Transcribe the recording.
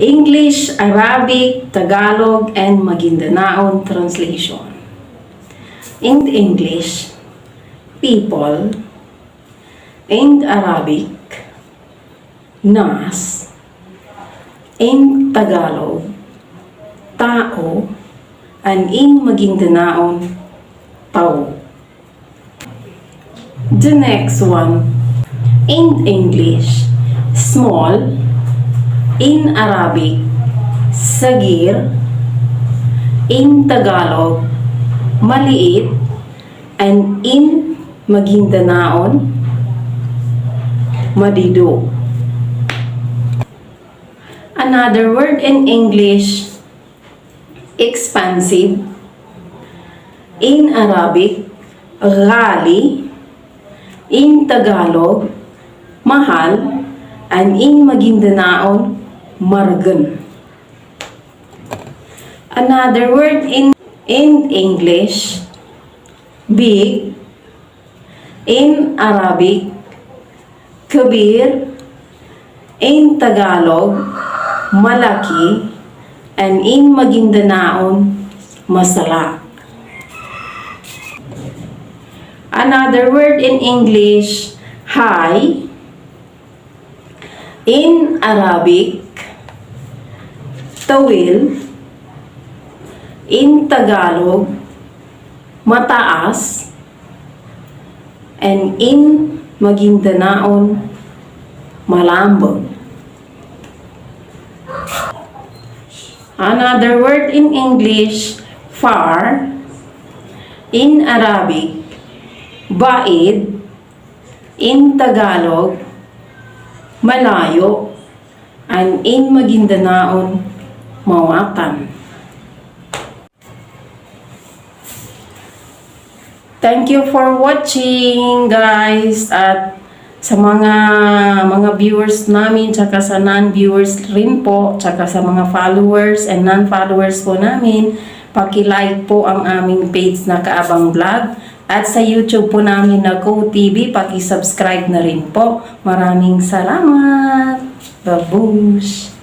English, Arabic, Tagalog, and Magindanaon translation. In English, people. In Arabic, nas. In Tagalog, tao. And in Magindanaon, tao. The next one. In English, small. In Arabic, sagir. In Tagalog, maliit. And in Magindanaon, madido. Another word in English, expansive. In Arabic, ghali. In Tagalog, mahal. And in Magindanaon, margan. Another word in English, big. In Arabic, kabir. In Tagalog, malaki. And in Magindanaon, masala. Another word in English, high. In Arabic, tawil. In Tagalog, mataas. And in Magindanaon, malambot. Another word in English, far. In Arabic, baid. In Tagalog, malayo. And in Magindanaon, mawatan. Thank you for watching, guys. At sa mga viewers namin, tsaka sa non-viewers rin po, tsaka sa mga followers and non-followers po namin, paki-like po ang aming page na Kaabang Vlog. At sa YouTube po namin na GoTV, paki-subscribe na rin po. Maraming salamat. Babush!